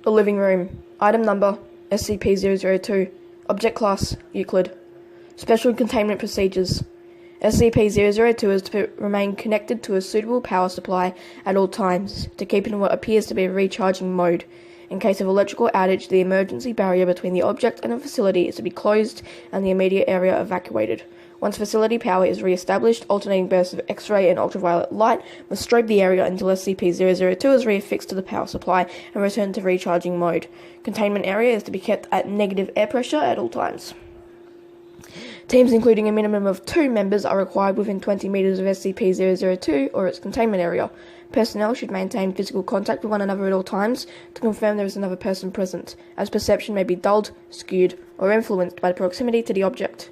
The living room. Item number SCP-002. Object class Euclid. Special containment procedures. SCP-002 is to remain connected to a suitable power supply at all times, to keep in what appears to be a recharging mode. In case of electrical outage, the emergency barrier between the object and the facility is to be closed and the immediate area evacuated. Once facility power is re-established, alternating bursts of X-ray and ultraviolet light must strobe the area until SCP-002 is reaffixed to the power supply and returned to recharging mode. Containment area is to be kept at negative air pressure at all times. Teams including a minimum of 2 members are required within 20 meters of SCP-002 or its containment area. Personnel should maintain physical contact with one another at all times to confirm there is another person present, as perception may be dulled, skewed, or influenced by proximity to the object.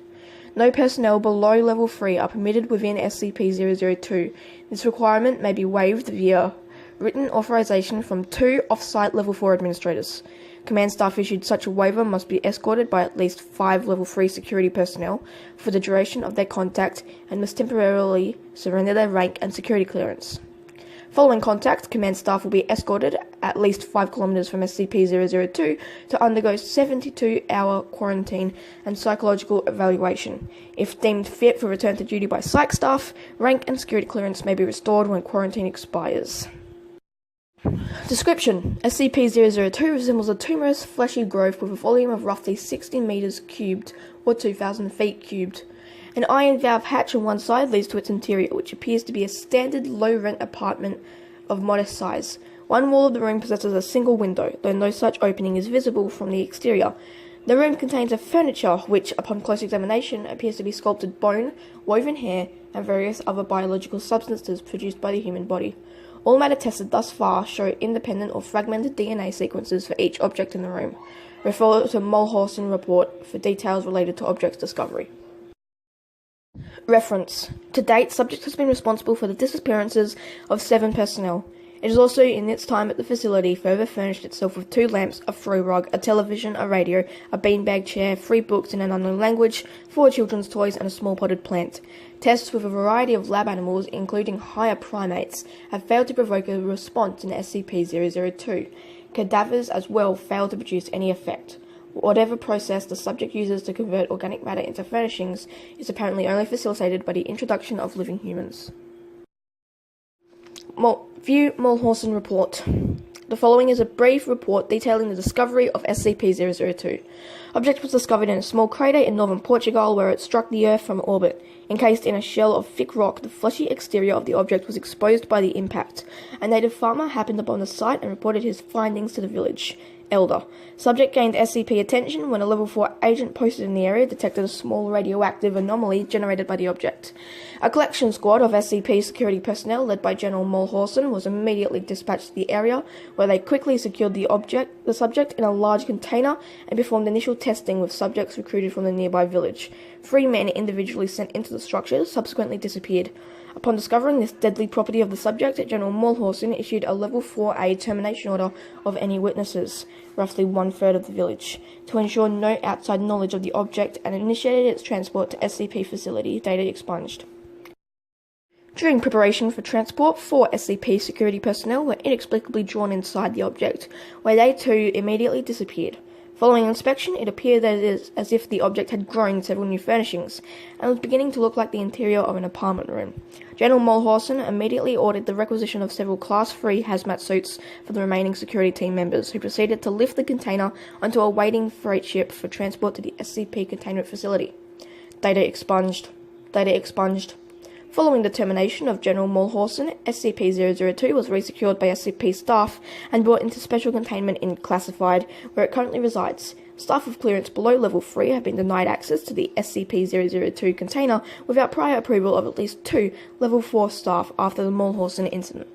No personnel below Level 3 are permitted within SCP-002. This requirement may be waived via written authorization from 2 off-site Level 4 administrators. Command staff issued such a waiver must be escorted by at least 5 Level 3 security personnel for the duration of their contact and must temporarily surrender their rank and security clearance. Following contact, command staff will be escorted at least 5 kilometers from SCP-002 to undergo 72-hour quarantine and psychological evaluation. If deemed fit for return to duty by psych staff, rank and security clearance may be restored when quarantine expires. Description: SCP-002 resembles a tumorous, fleshy growth with a volume of roughly 60 meters cubed, or 2,000 feet cubed. An iron valve hatch on one side leads to its interior, which appears to be a standard low-rent apartment of modest size. One wall of the room possesses a single window, though no such opening is visible from the exterior. The room contains a furniture which, upon close examination, appears to be sculpted bone, woven hair, and various other biological substances produced by the human body. All matter tested thus far show independent or fragmented DNA sequences for each object in the room. Refer to Mulhausen report for details related to object's discovery. Reference. To date, subject has been responsible for the disappearances of 7 personnel. It has also, in its time at the facility, further furnished itself with 2 lamps, a throw rug, a television, a radio, a beanbag chair, 3 books in an unknown language, 4 children's toys, and a small potted plant. Tests with a variety of lab animals, including higher primates, have failed to provoke a response in SCP-002. Cadavers as well failed to produce any effect. Whatever process the subject uses to convert organic matter into furnishings is apparently only facilitated by the introduction of living humans. View Mulhausen report. The following is a brief report detailing the discovery of SCP-002. Object was discovered in a small crater in northern Portugal where it struck the Earth from orbit. Encased in a shell of thick rock, the fleshy exterior of the object was exposed by the impact. A native farmer happened upon the site and reported his findings to the village elder. Subject gained SCP attention when a Level 4 agent posted in the area detected a small radioactive anomaly generated by the object. A collection squad of SCP security personnel led by General Mulhausen was immediately dispatched to the area, where they quickly secured the subject in a large container and performed initial testing with subjects recruited from the nearby village. 3 men individually sent into the structure subsequently disappeared. Upon discovering this deadly property of the subject, General Mulhausen issued a Level 4A termination order of any witnesses, roughly 1/3 of the village, to ensure no outside knowledge of the object and initiated its transport to SCP facility, data expunged. During preparation for transport, 4 SCP security personnel were inexplicably drawn inside the object, where they too immediately disappeared. Following inspection, it appeared that it is as if the object had grown several new furnishings, and was beginning to look like the interior of an apartment room. General Mulhausen immediately ordered the requisition of several Class 3 hazmat suits for the remaining security team members, who proceeded to lift the container onto a waiting freight ship for transport to the SCP containment facility. Data expunged. Data expunged. Following the termination of General Mulhausen, SCP-002 was resecured by SCP staff and brought into special containment in Classified, where it currently resides. Staff with clearance below Level 3 have been denied access to the SCP-002 container without prior approval of at least 2 Level 4 staff after the Mulhausen incident.